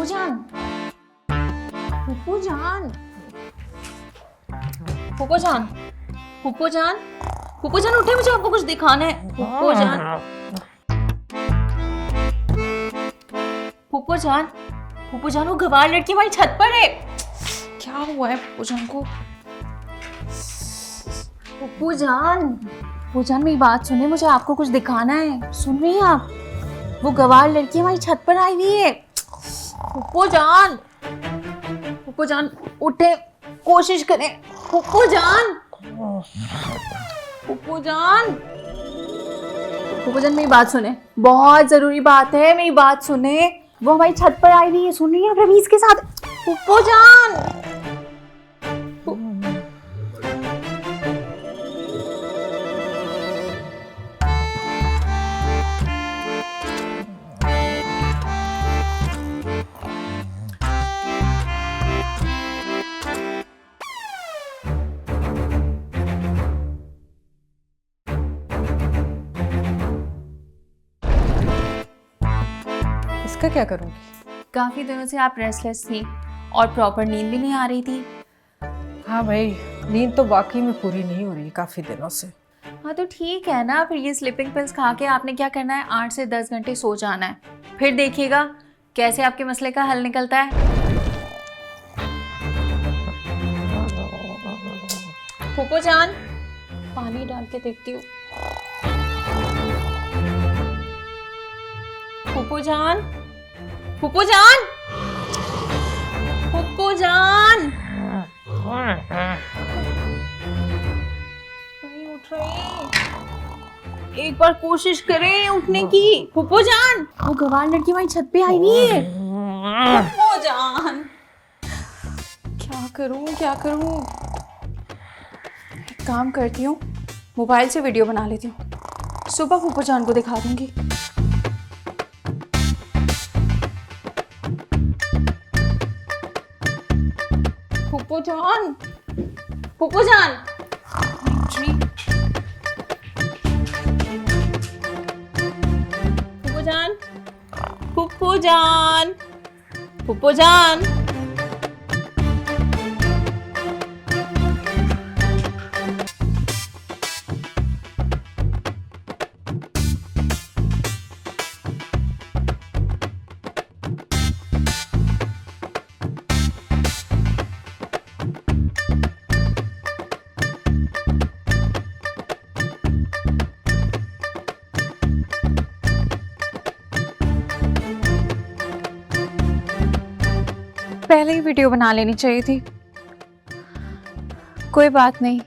जान, फूफू जान, फूफू जान, फूफू जान, फूफू जान उठे, मुझे आपको कुछ दिखाना है। फूफू जान, फूफू जान, फूफू जान, वो गवार लड़की हमारी छत पर है। क्या हुआ है फूफू जान को? फूफू जान, फूफू जान मेरी बात सुने, मुझे आपको कुछ दिखाना है। सुन रही हैं आप? वो गवार लड़की हमारी छत पर आई हुई है। फूफू जान, फूफू जान उठे, कोशिश करें। फूफू जान, फूफू जान, फूफू जान मेरी बात सुने, बहुत जरूरी बात है, मेरी बात सुने। वो हमारी छत पर आई हुई है, सुन रही है रमीज के साथ। फूफू जान, इसका क्या करूंगी? काफी दिनों से आप रेस्टलेस थी और प्रॉपर नींद भी नहीं आ रही थी। हाँ भाई, नींद तो वाकई में पूरी नहीं हो रही काफी दिनों से। हाँ तो ठीक है ना, फिर ये स्लीपिंग पिल्स खा के आपने क्या करना है, 8 से 10 घंटे सो जाना है। फिर देखिएगा कैसे आपके मसले का हल निकलता है। फूफू जान, पानी डाल के देखती हूँ। फूफू जान, फूफू जान, फूफू जान, नहीं उठ रही। एक बार कोशिश करें उठने की। फूफू जान, वो गवार लड़की हमारी छत पे आई हुई है। फूफू जान, क्या करूं, क्या करूं? एक काम करती हूँ, मोबाइल से वीडियो बना लेती हूँ, सुबह फूफू जान को दिखा दूंगी। फूफू जान, फूफू जान, फूफू जान, फूफू जान, फूफू जान, पहले ही वीडियो बना लेनी चाहिए थी। कोई बात नहीं,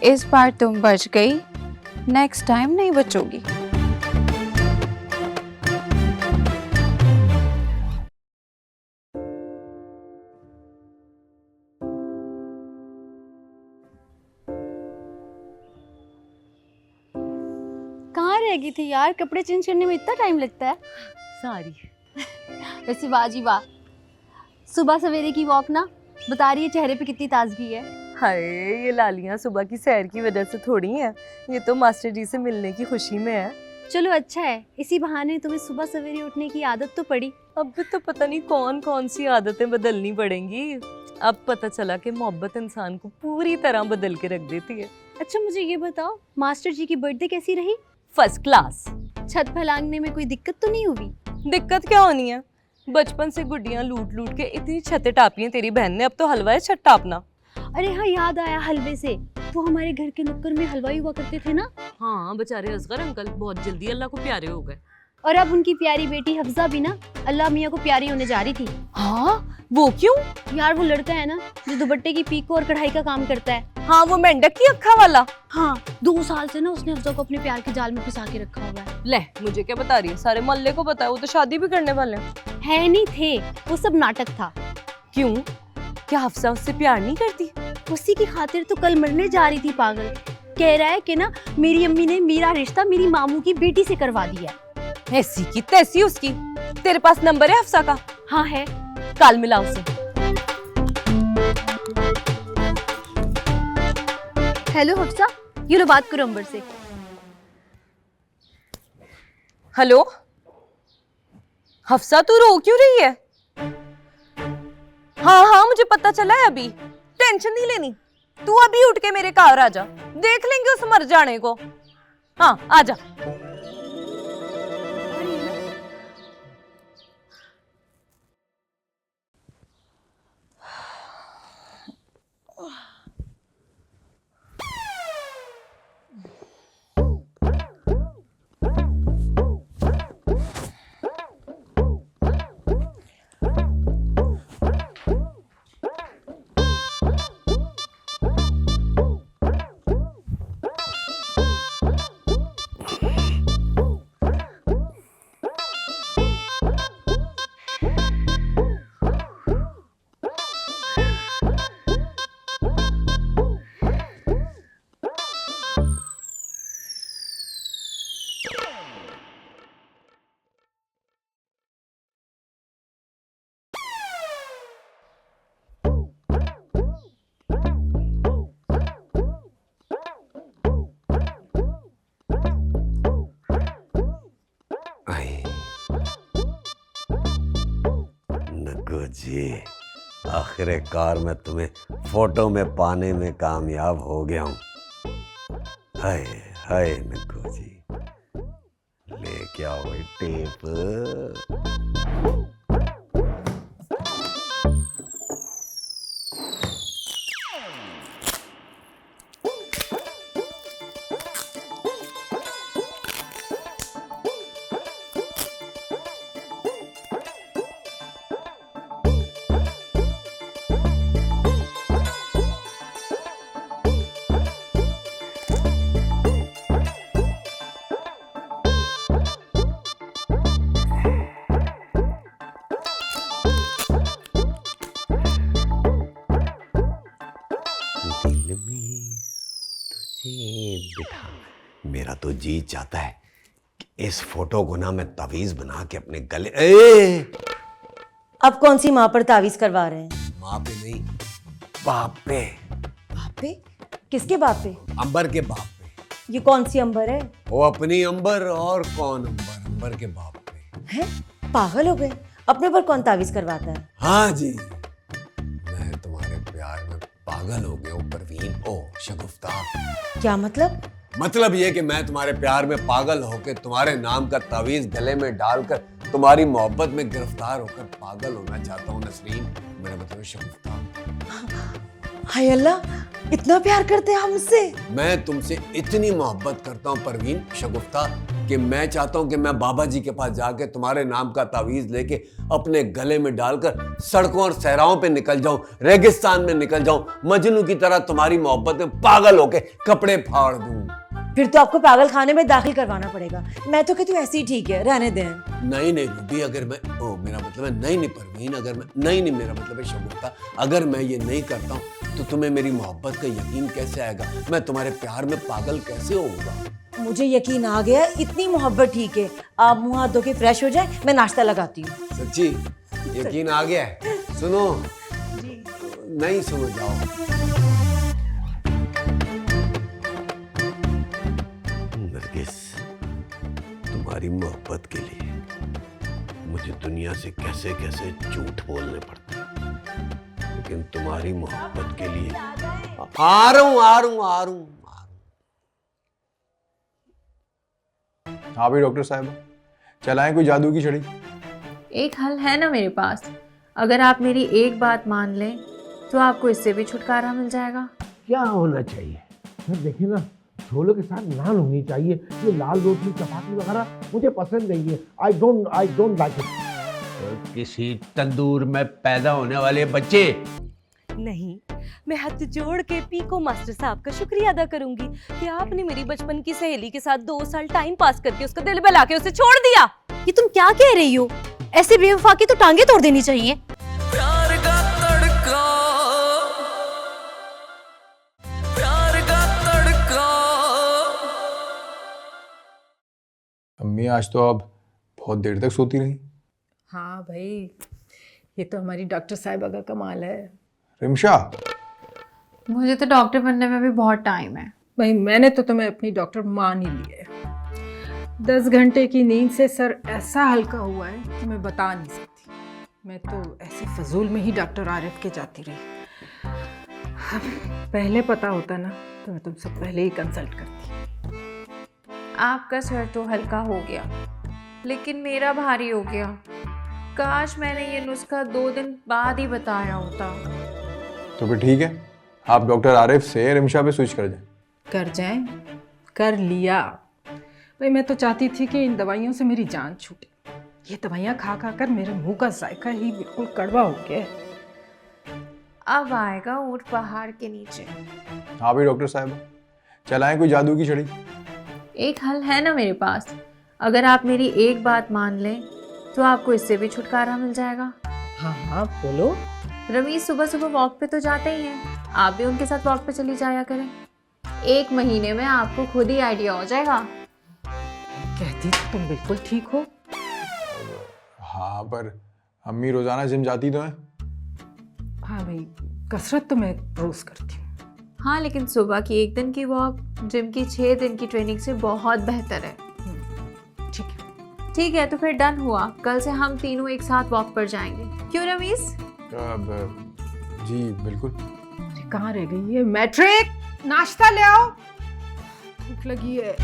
इस बार तुम बच गई, नेक्स्ट टाइम नहीं बचोगी। कहाँ रह गई थी यार? कपड़े चेंज करने में इतना टाइम लगता है? सारी वैसे वाह जी वाह, सुबह सवेरे की वॉक ना बता रही है चेहरे पे कितनी ताजगी है। हाय, ये लालियाँ सुबह की सैर की वजह से थोड़ी हैं, ये तो मास्टर जी से मिलने की खुशी में है। चलो अच्छा है, इसी बहाने तुम्हें सुबह सवेरे उठने की आदत तो पड़ी। अब भी तो पता नहीं कौन कौन सी आदतें बदलनी पड़ेंगी। अब पता चला कि मोहब्बत इंसान को पूरी तरह बदल के रख देती है। अच्छा मुझे ये बताओ, मास्टर जी की बर्थडे कैसी रही? First class. छत फैलाने में कोई दिक्कत तो नहीं हुई? दिक्कत क्या होनी है, बचपन से गुड्डियां लूट लूट के इतनी छतें टापी हैं तेरी बहन ने, अब तो हलवा है छत टापना। अरे हाँ याद आया हलवे से, वो हमारे घर के नुक्कड़ में हलवाई हुआ करते थे ना। हाँ, बेचारे असगर अंकल बहुत जल्दी अल्लाह को प्यारे हो गए। और अब उनकी प्यारी बेटी हफ्सा भी ना अल्लाह मियाँ को प्यारी होने जा रही थी। हाँ, वो क्यों? यार वो लड़का है ना जो दुपट्टे की पीको और कढ़ाई का काम करता है। हाँ, वो मेंढक की अक्खा वाला। हाँ, 2 साल से ना उसने हफ्सा को अपने प्यार के जाल में फंसा के रखा हुआ है। ले, मुझे क्या बता रही है, सारे मोहल्ले को पता है, वो तो शादी भी करने वाले हैं। है नहीं थे, वो सब नाटक था। क्यों? क्या हफ्सा उससे प्यार नहीं करती? उसी की खातिर तो कल मरने जा रही थी पागल। कह रहा है कि ना मेरी अम्मी ने मेरा रिश्ता मेरी मामू की बेटी से करवा दिया। ऐसी की तैसी उसकी। तेरे पास नंबर है हफ्सा का? हाँ है। कल मिला उसे। हेलो हफ्सा, ये लो बात करो अंबर से। हेलो हफ्सा, तू रो क्यों रही है? मुझे पता चला है अभी। टेंशन नहीं लेनी, तू अभी उठ के मेरे घर आ जा, देख लेंगे उस मर जाने को। हाँ आ जा। जी आखिरकार मैं तुम्हें फोटो में पाने में कामयाब हो गया हूँ। हाय हाय नक्को जी, ले क्या हो टेप। मेरा तो जी चाहता है कि इस फोटो को ना मैं तावीज बना के अपने गले। अब कौन सी माँ पर तावीज करवा रहे हैं? माँ पे नहीं, बाप पे। बाप पे? किसके बाप पे? अंबर के बाप पे। ये कौन सी अंबर है? वो अपनी अंबर, और कौन अंबर? अंबर के बाप पे। हैं? पागल हो गए? अपने पर कौन तावीज करवाता है? हाँ जी, मैं तुम्हारे प्यार में पागल हो गया हूँ परवीन। ओ शगुफ्ता। क्या मतलब? मतलब ये कि मैं तुम्हारे प्यार में पागल होकर तुम्हारे नाम का तावीज गले में डालकर तुम्हारी मोहब्बत में गिरफ्तार होकर पागल होना चाहता हूँ नसरीन। मेरा मतलब शगुफ्ता। हाय अल्लाह, इतना प्यार करते हैं हमसे? मैं तुमसे इतनी मोहब्बत करता हूँ परवीन शगुफ्ता कि मैं चाहता हूँ कि मैं बाबा जी के पास जाके तुम्हारे नाम का तावीज लेके अपने गले में डालकर सड़कों और सहराओं पे निकल जाऊं, रेगिस्तान में निकल जाऊं, मजनू की तरह तुम्हारी मोहब्बत में पागल होके कपड़े फाड़ दूं। फिर तो आपको पागल खाने में दाखिल करवाना पड़ेगा। मैं तो कहती हूँ ऐसे ही ठीक है, रहने दें। नहीं नहीं रूबी, अगर मैं मेरा मतलब है नहीं परवीन, अगर मैं नहीं मेरा मतलब है शगुफ्ता, अगर मैं ये नहीं करता हूँ तो तुम्हें मेरी मोहब्बत का यकीन कैसे आएगा? मैं तुम्हारे प्यार में पागल कैसे होऊंगा? मुझे यकीन आ गया, इतनी मोहब्बत ठीक है। आप मुंह हाथ धो के फ्रेश हो जाए, मैं नाश्ता लगाती हूँ। सच्ची यकीन आ गया है? सुनो जी। नहीं सुनो, जाओ। नरगिस, तुम्हारी मोहब्बत के लिए मुझे दुनिया से कैसे कैसे झूठ बोलने पड़ते हैं, लेकिन तुम्हारी मोहब्बत के लिए आ रहा हूं। हाँ भाई डॉक्टर साहब, चलाएं कोई जादू की छड़ी? एक हल है ना मेरे पास, अगर आप मेरी एक बात मान लें तो आपको इससे भी छुटकारा मिल जाएगा। क्या होना चाहिए सर? देखिए ना, छोलों के साथ नान होनी चाहिए। ये लाल रोटी चपाती वगैरह मुझे पसंद नहीं है। I don't like it. किसी तंदूर में पैदा होने वाले बच्चे। नहीं, मैं हाथ जोड़ के पीको मास्टर साहब का शुक्रिया अदा करूंगी कि आपने मेरी बचपन की सहेली के साथ 2 साल टाइम पास करके उसका दिल बहला के उसे छोड़ दिया। ये तुम क्या कह रही हो? ऐसे बेवफा की तो टांगे तोड़ देनी चाहिए। प्यार का तड़का, प्यार का तड़का। अम्मी आज तो आप बहुत देर तक सोती रही। हाँ भाई, ये तो हमारी डॉक्टर साहिबा का कमाल है। रिमशा, मुझे तो डॉक्टर बनने में भी बहुत टाइम है। भाई मैंने तो तुम्हें अपनी डॉक्टर मान ही ली है। 10 घंटे की नींद से सर ऐसा हल्का हुआ है कि मैं बता नहीं सकती। मैं तो ऐसे फजूल में ही डॉक्टर आरिफ के जाती रही। पहले पता होता ना तो मैं तुमसे पहले ही कंसल्ट करती। आपका सर तो हल्का हो गया, लेकिन मेरा भारी हो गया। काश मैंने ये नुस्खा 2 दिन बाद ही बताया होता। तो फिर ठीक है, आप डॉक्टर आरिफ से रिमशा पे स्विच कर जाएं। कर जाएं, कर लिया। भाई मैं तो चाहती थी कि इन दवाइयों से मेरी जान छूटे। ये दवाइयाँ खा खा कर मेरे मुंह का जायका ही बिल्कुल कड़वा हो गया है। अब आएगा ऊंट पहाड़ के नीचे। हाँ भाई डॉक्टर साहब, चलाएं कोई जादू की छड़ी। एक हल है ना मेरे पास। अगर आप मेरी एक बात मान लें तो आपको इससे भी छुटकारा मिल जाएगा। हाँ हाँ बोलो। रमीज सुबह सुबह वॉक पे तो जाते ही हैं, आप भी उनके साथ वॉक पे चली जाया करें। 1 महीने में आपको खुद ही आइडिया हो जाएगा। कहती तो तुम बिल्कुल ठीक हो। हाँ पर अम्मी रोजाना जिम जाती तो है। हाँ भाई, कसरत तो मैं रोज करती हूँ। हाँ, लेकिन सुबह की 1 दिन की वॉक जिम की 6 दिन की ट्रेनिंग से बहुत बेहतर है। ठीक है। ठीक है, तो फिर डन हुआ। कल से हम तीनों एक साथ वॉक पर जाएंगे। क्यों रमीज? जी बिल्कुल। कहाँ रह गई है मैट्रिक? नाश्ता ले आओ, भूख लगी है।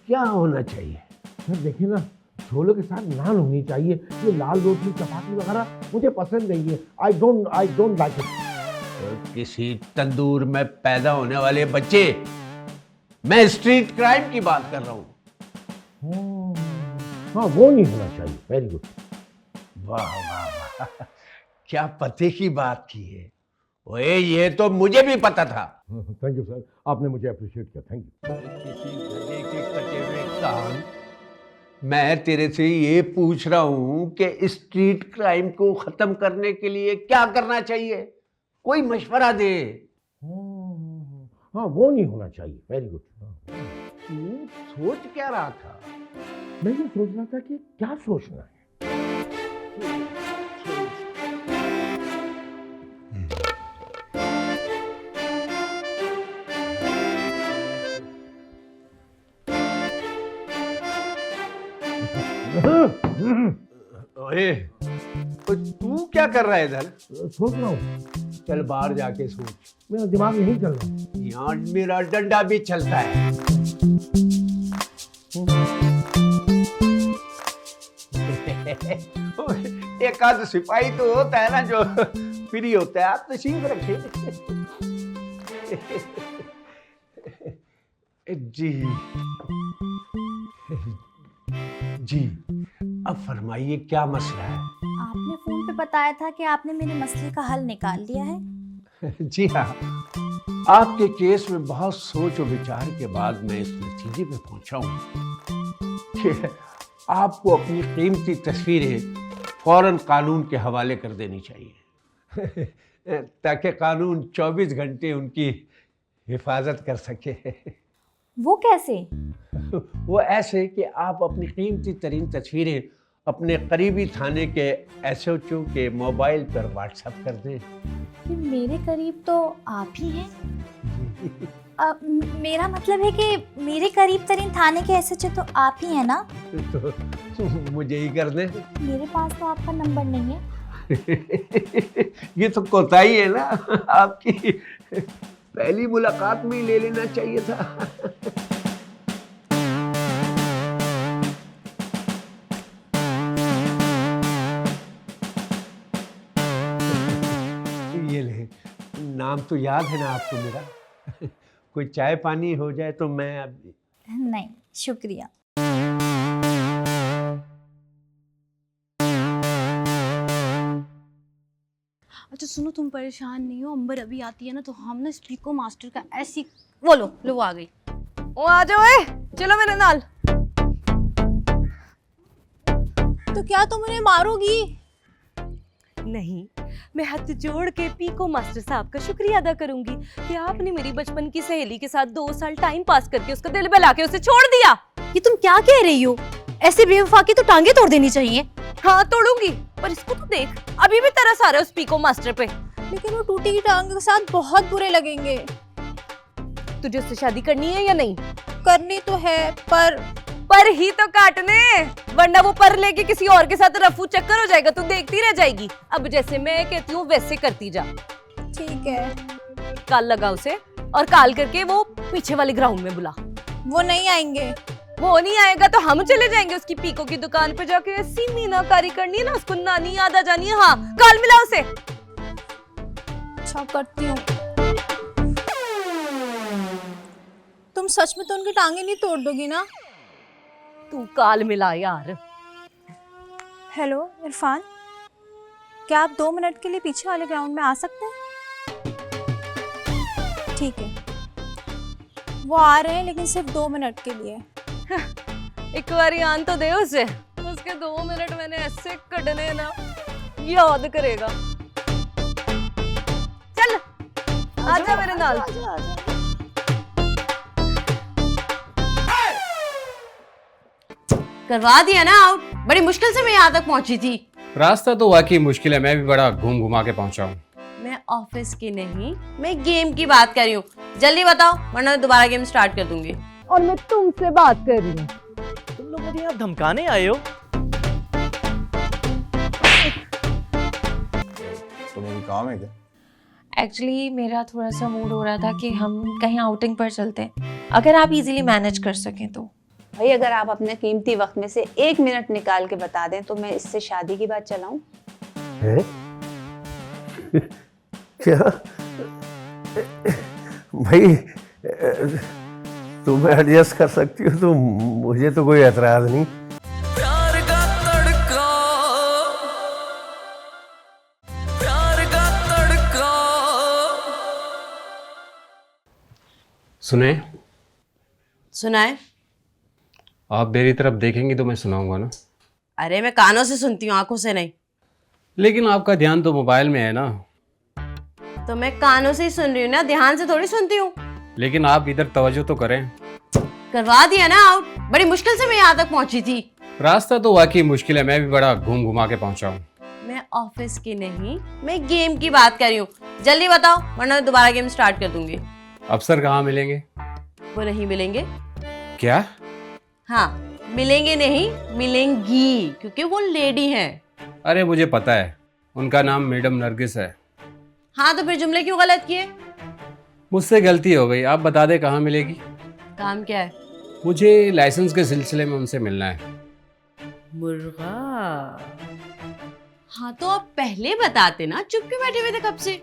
क्या होना चाहिए? सर देखिए ना, छोलों के साथ नान होनी चाहिए। ये लाल रोटी चपाती वगैरह मुझे पसंद नहीं है। I don't like it. किसी तंदूर में पैदा होने वाले बच्चे, मैं स्ट्रीट क्राइम की बात कर रहा हूँ। हाँ वो नहीं होना चाहिए। Very good. वाह वाह वाह, क्या पते की बात की है। ओए ये तो मुझे भी पता था। थैंक यू सर, आपने मुझे अप्रिशिएट किया। Thank you. किसी गधे के कटे हुए कान, मैं तेरे से ये पूछ रहा हूं कि स्ट्रीट क्राइम को खत्म करने के लिए क्या करना चाहिए, कोई मशवरा दे। हाँ वो नहीं होना चाहिए। Very good. तू सोच क्या रहा था? मैं ये सोच रहा था कि क्या सोचना है। ओए, तो तू क्या कर रहा है इधर? सोच रहा हूँ। चल बाहर जाके सोच। मेरा दिमाग यही चल रहा है। यहाँ मेरा डंडा भी चलता है। एक आध सिपाही तो होता है ना जो फ्री होता है। आप तशरीफ रखे। जी जी, अब फरमाइए क्या मसला है? आपने फोन पे बताया था कि आपने मेरे मसले का हल निकाल लिया है। जी हाँ, आपके केस में बहुत सोच और विचार के बाद मैं इस नतीजे पे पहुंचा हूं कि आपको अपनी कीमती तस्वीरें फौरन कानून के हवाले कर देनी चाहिए ताकि कानून 24 घंटे उनकी हिफाजत कर सके। वो कैसे? वो ऐसे कि आप अपनी कीमती तरीन तस्वीरें अपने करीबी थाने के SHO के मोबाइल पर व्हाट्सएप कर दें। कि मेरे करीब तो आप ही हैं। मेरा मतलब है कि मेरे करीब तरीन थाने के SHO तो आप ही हैं ना? तो मुझे ही कर दें। मेरे पास तो आपका नंबर नहीं है। ये तो कोताही है ना आपकी। पहली मुलाकात में ही ले लेना चाहिए था। ये ले, नाम तो याद है ना आपको मेरा? कोई चाय पानी हो जाए तो मैं अब... नहीं शुक्रिया। अच्छा सुनो, तुम परेशान नहीं हो, अंबर अभी आती है ना तो हम ना स्पीको मास्टर का ऐसी वो लो आ गई। ओ आ जाओ, चलो मेरे नाल। तो क्या तुम उन्हें मारोगी? नहीं, मैं हाथ जोड़ के पीको मास्टर साहब का शुक्रिया अदा करूंगी कि आपने मेरी बचपन की सहेली के साथ 2 साल टाइम पास करके उसका दिल बहला के उसे छोड़ दिया। ये तुम क्या कह रही हो? ऐसे बेवफा की तो टांगे तोड़ देनी चाहिए। हाँ तोड़ूंगी, पर इसको तो देख, अभी भी तरस आ रहा है उस पीको मास्टर पे। लेकिन वो टूटी की टांग के साथ बहुत बुरे लगेंगे। तुझे उससे शादी करनी है या नहीं? करनी तो है पर ही तो काटने, वरना वो पर लेके किसी और के साथ रफू चक्कर हो जाएगा, तू देखती रह जाएगी। अब जैसे मैं कहती हूँ वैसे करती जा। ठीक है। कॉल लगा उसे और कॉल करके वो पीछे वाले ग्राउंड में बुला। वो नहीं आएंगे। वो नहीं आएगा तो हम चले जाएंगे उसकी पीको की दुकान पे जाके ऐसी मीनाकारी करनी है ना, उसको नानी याद आ जानी है। हाँ, कॉल मिला उसे। अच्छा करती हूँ। तुम सच में तो उनकी टांगे नहीं तोड़ दोगी ना? तू कॉल मिला यार। हेलो इरफान, क्या आप 2 मिनट के लिए पीछे वाले ग्राउंड में आ सकते हैं? ठीक है, वो आ रहे हैं लेकिन सिर्फ 2 मिनट के लिए। एक बार आन तो दे उसे, उसके 2 मिनट मैंने ऐसे कटने ना, याद करेगा। चल आजा मेरे नाल। करवा दिया ना आउट, बड़ी मुश्किल से मैं यहाँ तक पहुंची थी। रास्ता तो वाकई मुश्किल है, मैं भी बड़ा घूम घुमा के पहुंचा हूँ। मैं ऑफिस की नहीं, मैं गेम की बात कर रही हूँ। जल्दी बताओ वरना मैं दोबारा गेम स्टार्ट कर दूंगी। और मैं तुमसे बात कर रही हूँ। तुम लोग मुझे यहाँ धमकाने आए हो? तुम्हें भी काम है क्या? एक्चुअली मेरा थोड़ा सा मूड हो रहा था कि हम कहीं आउटिंग पर चलते हैं, अगर आप इजीली मैनेज कर सकें तो। भाई अगर आप अपने कीमती वक्त में से 1 मिनट निकाल के बता दें तो मैं इससे शादी की बात चलाऊं। क्या भाई, तुम्हें एडजस्ट कर सकती हो तो मुझे तो कोई एतराज नहीं। प्यार का तड़का, प्यार का तड़का। सुने, सुनाए? आप मेरी तरफ देखेंगी तो मैं सुनाऊंगा ना। अरे मैं कानों से सुनती हूँ, आंखों से नहीं। लेकिन आपका ध्यान तो मोबाइल में है ना। तो मैं कानों से ही सुन रही हूँ ना, ध्यान से थोड़ी सुनती हूँ। लेकिन आप इधर तवज्जो तो करें। करवा दिया ना आउट, बड़ी मुश्किल से मैं यहाँ तक पहुंची थी। रास्ता तो वाकई मुश्किल है, मैं भी बड़ा घूम घुमा के पहुंचा हूँ। मैं ऑफिस की नहीं, मैं गेम की बात कर रही हूँ। जल्दी बताओ वरना मैं दोबारा गेम स्टार्ट कर दूंगी। अफसर कहाँ मिलेंगे? वो नहीं मिलेंगे। क्या? हाँ, मिलेंगे नहीं, मिलेंगी, क्योंकि वो लेडी हैं। अरे मुझे पता है, उनका नाम मैडम नरगिस है। हाँ तो फिर जुमले क्यों गलत किए? मुझसे गलती हो गई, आप बता दे कहाँ मिलेगी। काम क्या है? मुझे लाइसेंस के सिलसिले में उनसे मिलना है। मुर्गा। हाँ तो आप पहले बताते ना, चुप क्यों बैठे हुए थे कब से?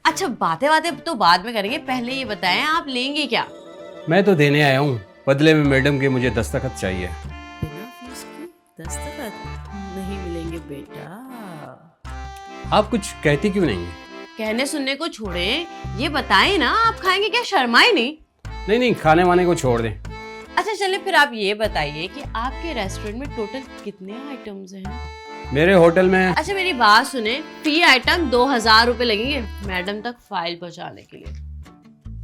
अच्छा बातें बातें तो बाद में करेंगे, पहले ये बताएं आप लेंगे क्या? मैं तो देने आया हूँ, बदले में मैडम के मुझे दस्तखत चाहिए। बिना फीस की दस्तखत नहीं मिलेंगे बेटा। आप कुछ कहती क्यों नहीं? कहने सुनने को छोड़े, ये बताएं ना आप खाएंगे क्या, शर्माए नहीं। नहीं, खाने वाने को छोड़ दें। अच्छा चले फिर आप ये बताइए कि आपके रेस्टोरेंट में टोटल कितने आइटम्स हैं? मेरे होटल में। अच्छा मेरी बात सुने, फी आइटम 2000 रुपए लगेंगे मैडम तक फाइल पहुंचाने के लिए,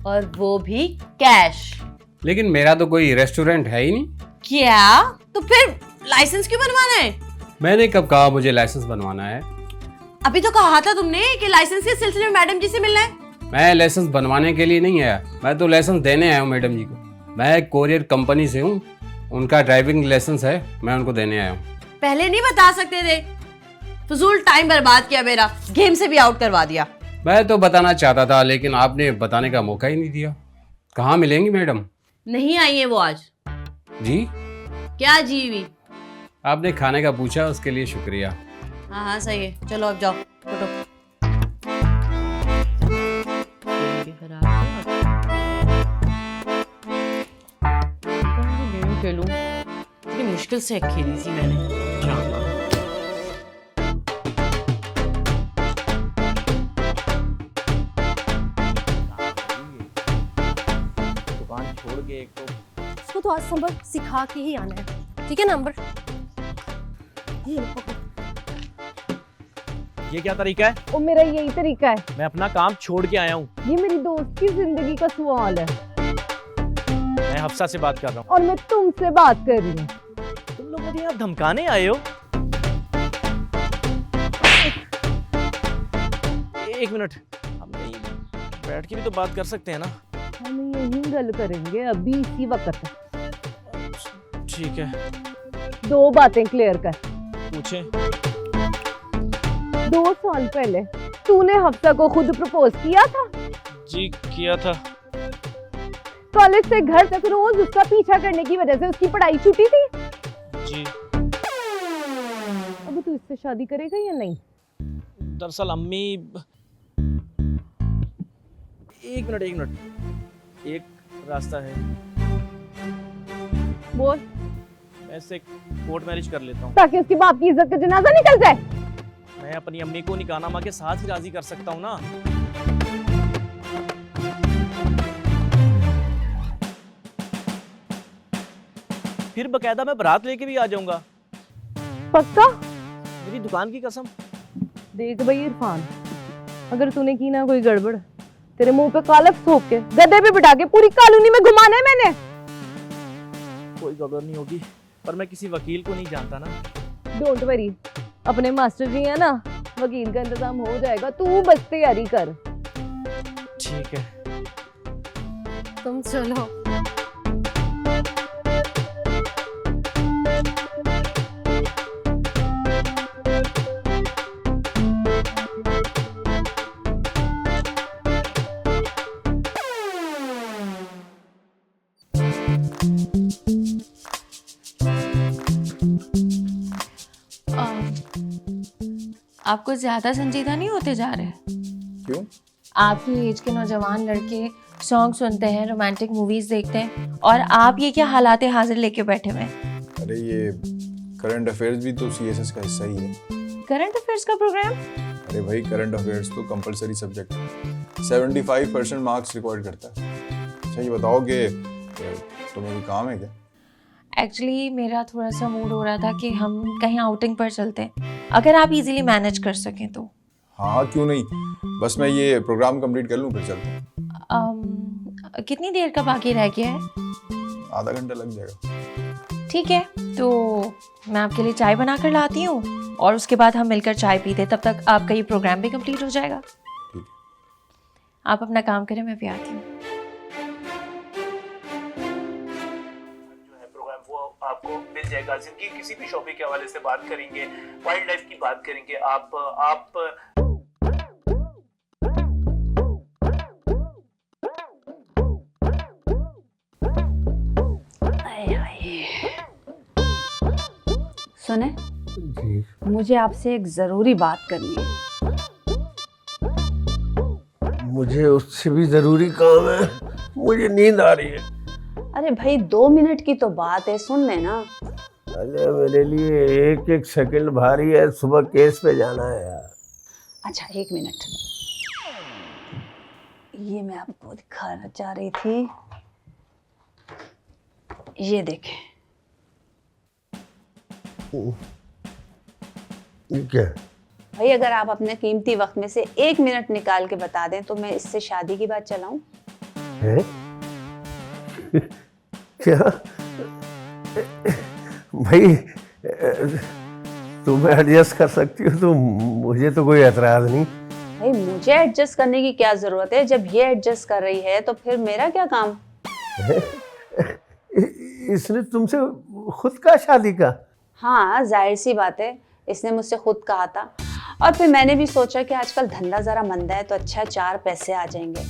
और वो भी कैश। लेकिन मेरा तो कोई रेस्टोरेंट है ही नहीं। क्या? तो फिर लाइसेंस क्यों बनवाना है? मैंने कब कहा मुझे लाइसेंस बनवाना है? अभी तो कहा था तुमने कि लाइसेंस के सिलसिले में मैडम जी से मिलना है। मैं लाइसेंस बनवाने के लिए नहीं आया, मैं तो लाइसेंस देने आया हूँ मैडम जी को। मैं एक कोरियर कंपनी से हूँ, उनका ड्राइविंग लाइसेंस है, मैं उनको देने आया हूँ। पहले नहीं बता सकते थे? फजूल टाइम बर्बाद किया मेरा, गेम से भी आउट करवा दिया। मैं तो बताना चाहता था लेकिन आपने बताने का मौका ही नहीं दिया। कहाँ मिलेंगी मैडम? नहीं आई है वो आज। जी? क्या जीवी? आपने खाने का पूछा, उसके लिए शुक्रिया। हाँ सही है, चलो अब जाओ फोटो। गेम खेलूं, इतनी मुश्किल से खेली थी मैंने। दुकान छोड़ के एक तो इसको तो आज संभल सिखा के ही आना है, ठीक है नंबर? ये क्या तरीका है? वो मेरा यही तरीका है। मैं अपना काम छोड़ के आया हूँ। ये मेरी दोस्त की जिंदगी का सवाल है मैं हफ्सा से बात कर रहा हूँ। और मैं तुमसे बात कर रही हूँ। तुम लोग मुझे यहाँ धमकाने आए हो? एक मिनट, हम नहीं बैठ के भी तो बात कर सकते हैं ना? हम यही गल करेंगे अभी इसी वक्त। ठीक है, 2 बातें क्लियर कर। पूछें। 2 साल पहले तूने हफ्सा को खुद प्रपोज किया था? जी किया था। कॉलेज से घर तक रोज उसका पीछा करने की वजह से उसकी पढ़ाई छूटी थी? जी। अब तू इससे शादी करेगा या नहीं? दरअसल अम्मी, एक मिनट, एक रास्ता है। बोल। मैं इससे कोर्ट मैरिज कर लेता हूँ, ताकि उसकी बाप की इज्जत का जनाजा निकल जाए। मैं अपनी अम्मी को निकाहनामा के साथ ही राजी कर सकता हूँ ना। फिर बकायदा मैं बारात लेके भी आ जाऊंगा। पक्का? मेरी दुकान की कसम। देख भाई इरफान, अगर तूने की ना कोई गड़बड़, तेरे मुंह पे कालक थोप के गधे पे बिठा के पूरी कॉलोनी में घुमाना है मैंने। कोई गड़बड़ नहीं होगी, पर मैं किसी वकील को नहीं जानता ना। डोंट वरी, अपने मास्टर जी है ना, वकील का इंतजाम हो जाएगा, तू बस तैयारी कर। ठीक है, तुम चलो। आप कुछ ज्यादा संजीदा नहीं होते जा रहे? क्यों? आपकी एज के नौजवान लड़के सॉन्ग सुनते हैं, रोमांटिक मूवीज देखते हैं, और आप ये क्या हालात हाजिर लेके बैठे हुए हैं? अरे ये करंट अफेयर्स भी तो सीएसएस का हिस्सा ही है। करंट अफेयर्स का प्रोग्राम? अरे भाई करंट अफेयर्स तो कंपलसरी सब्जेक्ट है, 75% मार्क्स रिकॉर्ड करता है। अच्छा ये बताओ कि तुम्हें कोई काम है क्या? एक्चुअली मेरा थोड़ा सा मूड हो रहा था कि हम कहीं आउटिंग पर चलते हैं, अगर आप इजीली मैनेज कर सकें तो। हाँ क्यों नहीं, बस मैं ये प्रोग्राम कंप्लीट कर लूँ फिर चलते हैं। कितनी देर का बाकी रह गया है? आधा घंटा लग जाएगा। ठीक है, तो मैं आपके लिए चाय बना कर लाती हूँ और उसके बाद हम मिलकर चाय पीते, तब तक आपका ये प्रोग्राम भी कंप्लीट हो जाएगा। ठीक है। आप अपना काम करें, मैं भी आती हूँ। आपको मिल जाएगा। जिंदगी किसी भी शोबे के हवाले से बात करेंगे, वाइल्ड लाइफ की बात करेंगे। आप सुने जी मुझे आपसे एक जरूरी बात करनी है। मुझे उससे भी जरूरी काम है, मुझे नींद आ रही है। अरे भाई 2 मिनट की तो बात है, सुन लेना। अरे मेरे लिए 1-1 सेकंड भारी है, सुबह केस पे जाना है यार। अच्छा 1 मिनट, ये मैं आपको दिखाना चाह रही थी, ये देखें। ये क्या है? भाई अगर आप अपने कीमती वक्त में से 1 मिनट निकाल के बता दें तो मैं इससे शादी की बात चलाऊं। है? क्या? भाई तुम एडजस्ट कर सकती हो तो मुझे तो कोई एतराज नहीं। भाई मुझे एडजस्ट करने की क्या जरूरत है, जब ये एडजस्ट कर रही है तो फिर मेरा क्या काम? इसने तुमसे खुद कहा शादी का? हाँ जाहिर सी बात है, इसने मुझसे खुद कहा था, और फिर मैंने भी सोचा कि आजकल धंधा जरा मंदा है तो अच्छा 4 पैसे आ जाएंगे।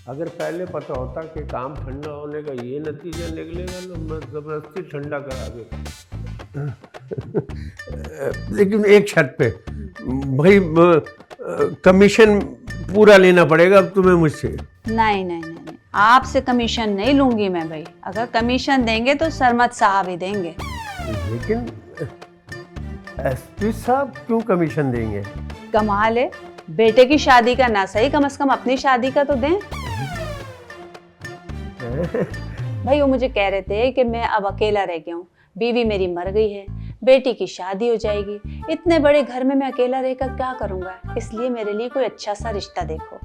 अगर पहले पता होता कि काम ठंडा होने का ये नतीजा निकलेगा तो मैं जबरदस्ती ठंडा करा देता। लेकिन एक शर्त पे भाई, कमीशन पूरा लेना पड़ेगा अब तुम्हें मुझसे। नहीं नहीं नहीं नहीं, आपसे कमीशन नहीं लूंगी मैं भाई। अगर कमीशन देंगे तो सरमत साहब ही देंगे। लेकिन एसपी साहब क्यों कमीशन देंगे? कमाल है, बेटे की शादी का ना सही, कम से कम अपनी शादी का तो दें। भाई वो मुझे कह रहे थे कि मैं अब अकेला रह गया हूँ, बीवी मेरी मर गई है, बेटी की शादी हो जाएगी, इतने बड़े घर में मैं अकेला रहकर क्या करूँगा, इसलिए मेरे लिए कोई अच्छा सा रिश्ता देखो।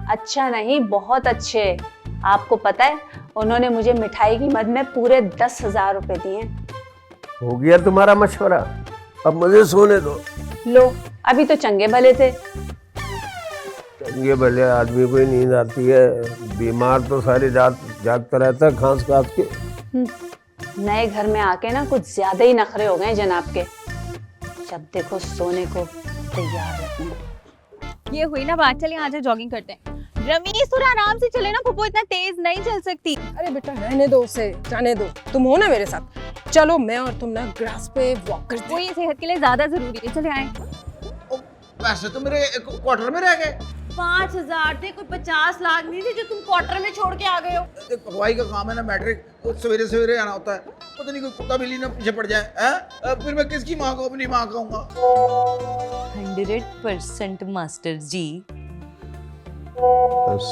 अच्छा नहीं, बहुत अच्छे। आपको पता है उन्होंने मुझे मिठाई की मद में पूरे 10,000 रुपए दिए। हो गया तुम्हारा मशवरा, अब मुझे सोने दो। लो अभी तो चंगे भले थे। चंगे भले आदमी को ही नींद आती है, बीमार तो सारी रात जागता रहता है खांस खांस के। नए घर में आके ना कुछ ज्यादा ही नखरे हो गए जनाब के, जब देखो सोने को तैयार रहते हैं। ये हुई ना बात, चलिए आज जॉगिंग करते हैं। रमीश थोड़ा आराम से चले ना, फुप्पो इतना तेज नहीं चल सकती। अरे बेटा रहने दो उसे, जाने दो, तुम हो ना मेरे साथ। चलो मैं और तुम ना ग्रास पे वॉक करते हैं। वो ये सेहत के लिए ज्यादा जरूरी है, चले आए। पैसे तो मेरे क्वार्टर में रह गए। 5,000 थे, कोई 50 लाख नहीं थे जो तुम क्वार्टर में छोड़ के आ गए हो। पकवाई का काम है ना, मैट्रिक सवेरे सवेरे आना होता है, पता नहीं कोई कुत्ता बिल्ली ना पीछे पड़ जाए हैं? फिर मैं किसकी माँ को अपनी माँ कहूँगा? 100% मास्टर जी। बस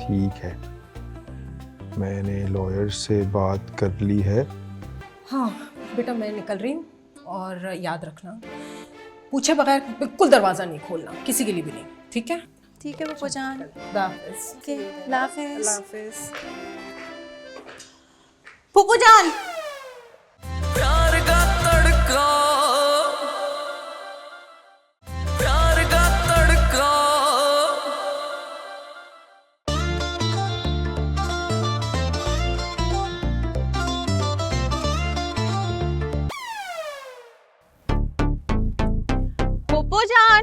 ठीक है, मैंने लॉयर से बात कर ली है। हाँ बेटा मैं निकल रही हूँ, और याद रखना पूछे बगैर बिल्कुल दरवाजा नहीं खोलना, किसी के लिए भी नहीं, ठीक है? ठीक है फुप्पो जान। अल्लाह हाफिज़। फुप्पो जान। प्यार का तड़का, प्यार का तड़का। फुप्पो जान,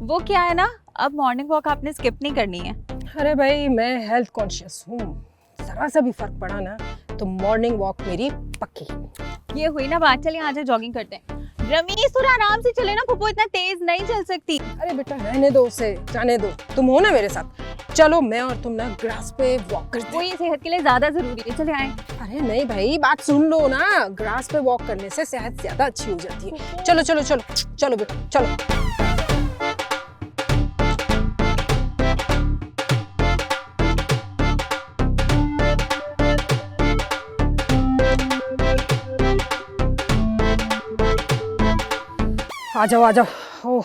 वो क्या है ना, अब मॉर्निंग वॉक आपने स्किप नहीं करनी है। अरे भाई मैं हेल्थ कॉन्शियस हूँ, जरा सा भी फर्क पड़ा ना तो मॉर्निंग वॉक मेरी पक्की। ये हुई ना बात, चलिए आज जॉगिंग करते हैं। रमीश थोड़ा आराम से चले ना, फुप्पो इतना तेज नहीं चल सकती। अरे बेटा रहने दो उसे, जाने दो, तुम हो ना मेरे साथ। चलो मैं और तुम ना ग्रास पे वॉक करते हैं। वो ये सेहत के लिए ज्यादा जरूरी है, चले आए। अरे नहीं भाई बात सुन लो ना, ग्रास पे वॉक करने से सेहत ज्यादा अच्छी हो जाती है। चलो चलो चलो चलो बेटा चलो। आ जाओ आ जाओ। ओह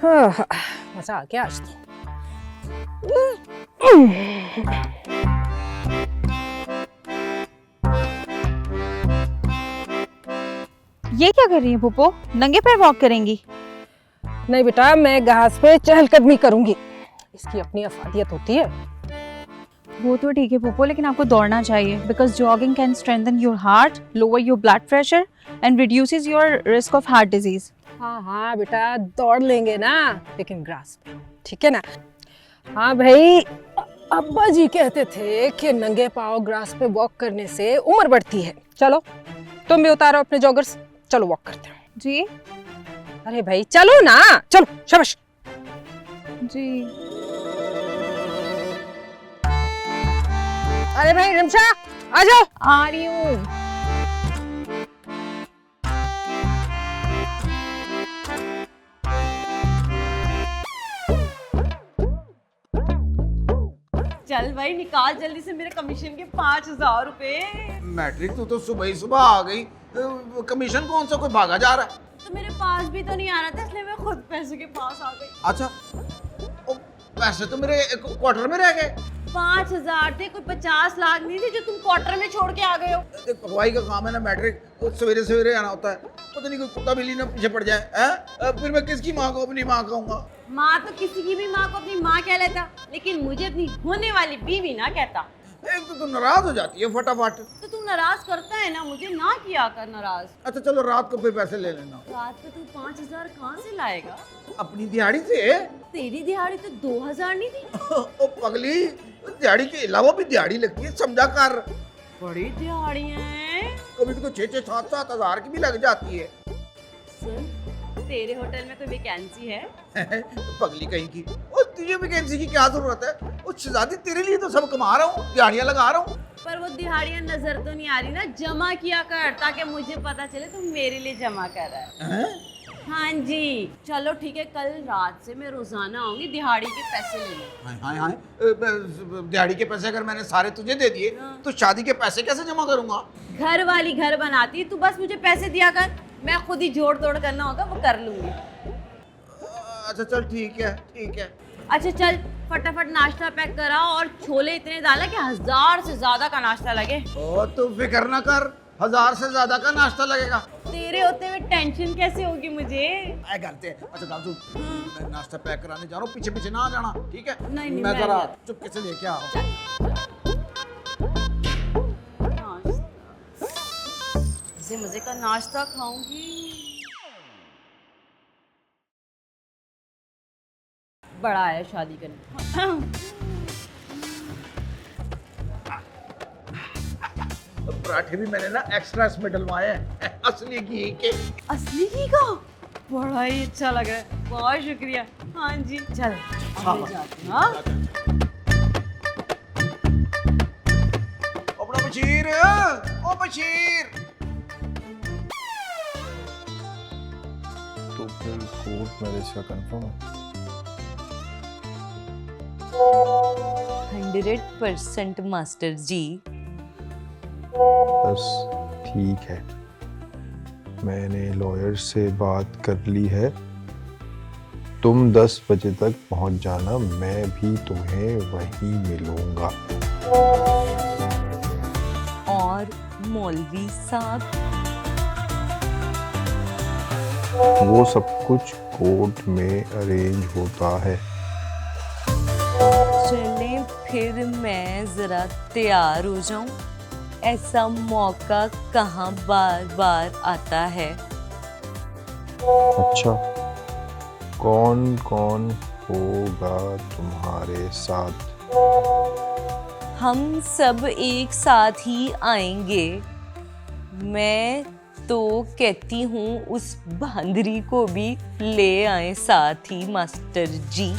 हाँ, मजा आ गया आज तो। ये क्या कर रही है फुप्पो, नंगे पैर वॉक करेंगी? नहीं बेटा मैं घास पे चहलकदमी करूंगी, इसकी अपनी अफादियत होती है। वो तो ठीक है फुप्पो, लेकिन आपको दौड़ना चाहिए, because jogging can strengthen your heart, lower your blood pressure and reduces your risk of heart disease. हाँ हाँ बेटा दौड़ लेंगे ना, लेकिन ग्रास पे, ठीक है ना? हाँ भाई अब्बा जी कहते थे कि नंगे पाँव ग्रास पे वॉक करने से उम्र बढ़ती है। चलो तुम भी उतारो अपने जॉगर्स, चलो वॉक करते हैं। जी अरे भाई चलो ना, चलो शाबाश जी। अरे भाई रिमशा आ जाओ। आ रही हूँ। चल भाई निकाल जल्दी से मेरे कमीशन के 5,000 रुपए। मैट्रिक तो सुबह ही सुबह आ गई, कमीशन कौन सा कोई भागा जा रहा है? तो मेरे पास भी तो नहीं आ रहा था, इसलिए मैं खुद पैसे के पास आ गई। अच्छा पैसे तो मेरे क्वार्टर में रह गए। 5,000 थे, कोई 50 लाख नहीं थे जो तुम क्वार्टर में छोड़ के आ गए हो। पकवाई का काम है ना, मैट्रिक सवेरे सवेरे आना होता है, पता नहीं कोई कुत्ता बिल्ली ना पीछे पड़ जाए हैं? फिर मैं किसकी माँ को अपनी माँ कहूँगा? माँ तो किसी की भी माँ को अपनी माँ कह लेता, लेकिन मुझे अपनी होने वाली बीवी ना कहता। एक तो तू नाराज हो जाती है फटाफट। तो तू नाराज करता है ना, मुझे ना किया कर नाराज। अच्छा चलो रात को फिर पैसे ले लेना। रात को तू 5,000 कहाँ से लाएगा? अपनी दिहाड़ी से। तेरी दिहाड़ी तो 2,000 नहीं थी? ओ पगली, दिहाड़ी के अलावा भी दिहाड़ी लगती है, समझा कर। बड़ी दिहाड़ी है। कभी तो 6-6, 7-7 हज़ार की भी लग जाती है। सुन, तेरे होटल में तो वैकेंसी है। पगली कहीं की, और तुझे वैकेंसी की क्या जरूरत है? वो शहजादी तेरे लिए तो सब कमा रहा हूँ, दिहाड़ियाँ लगा रहा हूँ। पर वो दिहाड़ियाँ नजर तो नहीं आ रही ना, जमा किया कर ताकि मुझे पता चले तुम मेरे लिए जमा कर रहा है। हाँ जी चलो ठीक है, कल रात से मैं रोजाना आऊंगी दिहाड़ी के पैसे लेने। हाय हाय, दिहाड़ी के पैसे अगर मैंने सारे तुझे दे दिए तो शादी के पैसे कैसे जमा करूंगा? घर वाली घर बनाती, तू बस मुझे पैसे दिया कर, मैं खुद ही जोड़ तोड़ करना होगा वो कर लूंगी। अच्छा चल ठीक है ठीक है। अच्छा चल फटाफट नाश्ता पैक करा, और छोले इतने डाला कि 1,000 से ज्यादा का नाश्ता लगे। ओ तू फिक्र ना कर, 1000 से ज्यादा का नाश्ता लगेगा। तेरे होते हुए टेंशन कैसे होगी मुझे? ऐ करते हैं। अच्छा गाजू, मैं नाश्ता पैक कराने जा रहा हूँ, पीछे पीछे ना आ जाना, ठीक है? नहीं, मैं मैं जरा नहीं। चुपके से लेके आ रहा हूँ। इसे मजे का नाश्ता खाऊंगी। बड़ा आया शादी करने। पराठे भी मैंने ना एक्स्ट्रा इसमें डलवाए हैं, असली घी के। असली घी का बड़ा ही अच्छा लग रहा है, बहुत शुक्रिया। हाँ जी, चल अब मैं जाती हूँ। हाँ? अपना बशीर, ओ बशीर। तो फिर कोर्ट मैरिज का कंफर्म है? 100% मास्टर जी। बस ठीक है, मैंने लॉयर से बात कर ली है। तुम 10 बजे तक पहुंच जाना, मैं भी तुम्हें वहीं मिलूंगा। और मौलवी साहब? वो सब कुछ कोर्ट में अरेंज होता है। चलें फिर मैं जरा तैयार हो जाऊं। ऐसा मौका कहाँ बार बार आता है। अच्छा, कौन कौन होगा तुम्हारे साथ? हम सब एक साथ ही आएंगे। मैं तो कहती हूँ उस बंदरी को भी ले आए साथ ही मास्टर जी।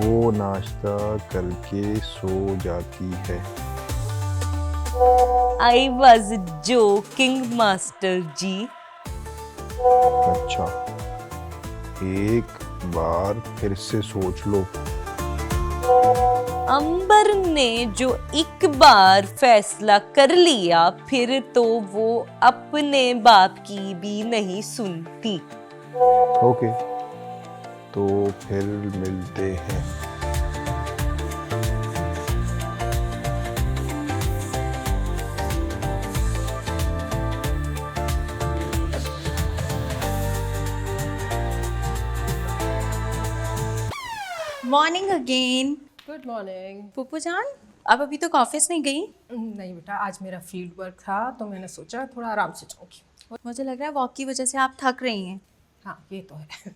वो नाश्ता करके सो जाती है। I was joking मास्टर जी। अच्छा, एक बार फिर से सोच लो। अंबर ने जो एक बार फैसला कर लिया, फिर तो वो अपने बाप की भी नहीं सुनती। ओके, तो फिर मिलते हैं। Morning again. Good morning. Puppu जान, आप अभी तक ऑफिस नहीं गई? नहीं बेटा, आज मेरा फील्ड वर्क था तो मैंने सोचा थोड़ा आराम से जाऊंगी। मुझे लग रहा है वॉक की वजह से आप थक रही हैं। हाँ, ये तो है।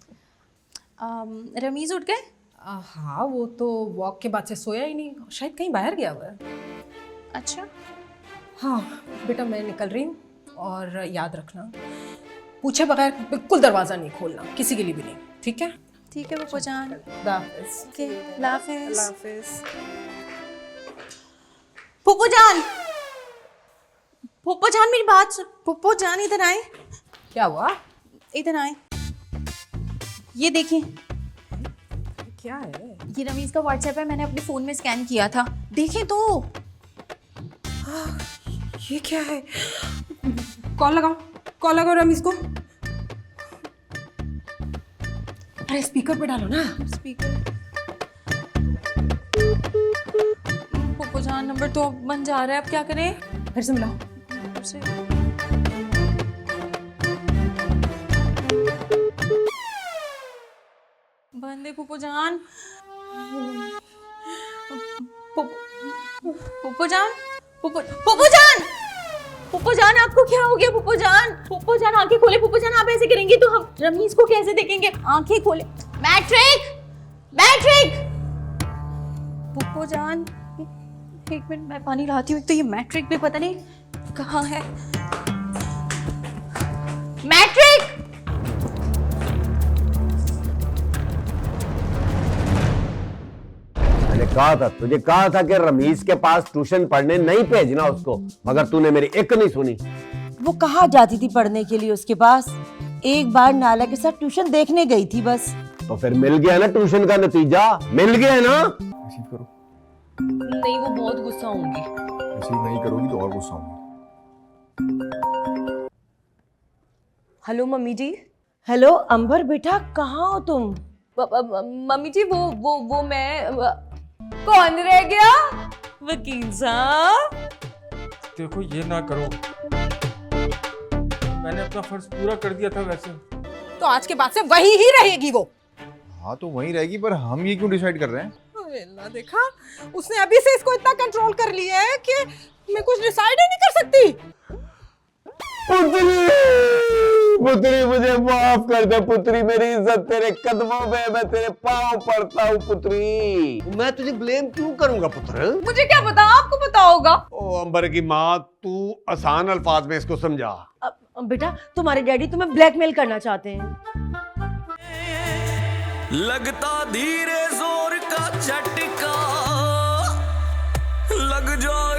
रमीज उठ गए? हाँ, वो तो वॉक के बाद से सोया ही नहीं, शायद कहीं बाहर गया हुआ है। अच्छा। हाँ बेटा, मैं निकल रही हूँ, और याद रखना पूछे बगैर बिल्कुल दरवाज़ा नहीं खोलना, किसी के लिए भी नहीं, ठीक है? ठीक है पुप्पू जान। ओके, अल्लाह हाफिज़। अल्लाह हाफिज़। पुप्पू जान, पुप्पू जान मेरी बात सुन। पुप्पू जान इधर आए। क्या हुआ? इधर आए, ये देखिए। क्या है? ये रमीज का व्हाट्सएप है, मैंने अपने फोन में स्कैन किया था, देखें तो। ये क्या है? कॉल लगाओ रमीज को। अरे स्पीकर पे डालो ना। स्पीकर। पुप्पू जान, नंबर तो बन जा रहा है, अब क्या करें? फिर से मिलाओ। बंदे पुप्पू जान। पुप्पू जान, पुप्पू जान, पुप्पू जान, आपको क्या हो गया? पुप्पू जान, पुप्पू जान आंखें खोले। पुप्पू जान, आप ऐसे करेंगी तो हम रमीज को कैसे देखेंगे? आंखें खोले। Matric, matric. पुप्पू जान, एक मिनट मैं पानी लाती हूँ। तो ये मैट्रिक भी पता नहीं कहाँ है। मैट्रिक। मैंने तुझे कहा था कि रमीज के पास ट्यूशन पढ़ने नहीं भेजना उसको, मगर तूने मेरी एक नहीं सुनी। वो कहाँ जाती थी पढ़ने के लिए उसके पास? एक बार नाला के साथ ट्यूशन देखने गई थी बस। तो फिर मिल गया ना ट्यूशन का नतीजा, मिल गया ना। रिसीव करो। नहीं, वो बहुत गुस्सा होंगी। रिसीव नहीं करोगी तो और गुस्सा होंगी। हेलो मम्मी जी। हेलो अंबर बेटा, कहाँ हो तुम? मम्मी जी, वो मैं कौन रह गया? वकील साहब। देखो ये ना करो, मैंने अपना फर्ज पूरा कर दिया था वैसे। तो आज के बाद से वही ही रहेगी वो। हाँ तो वहीं रहेगी, पर हम ये क्यों डिसाइड कर रहे हैं? अल्लाह, देखा उसने अभी से इसको इतना कंट्रोल कर लिया है कि मैं कुछ डिसाइड ही नहीं कर सकती। पुत्री, पुत्री मुझे माफ कर दे पुत्री, मेरी इज्जत तेरे कदमों में, मैं तेरे पाँव पड़ता हूँ पुत्री। मैं तुझे ब्लेम क्यों करूंगा पुत्र? मुझे क्या पता, आपको पता होगा। ओ अंबर की माँ, तू आसान अल्फाज में इसको समझा। बेटा तुम्हारे डैडी तुम्हें ब्लैकमेल करना चाहते हैं। लगता धीरे जोर का झटका, लग जाए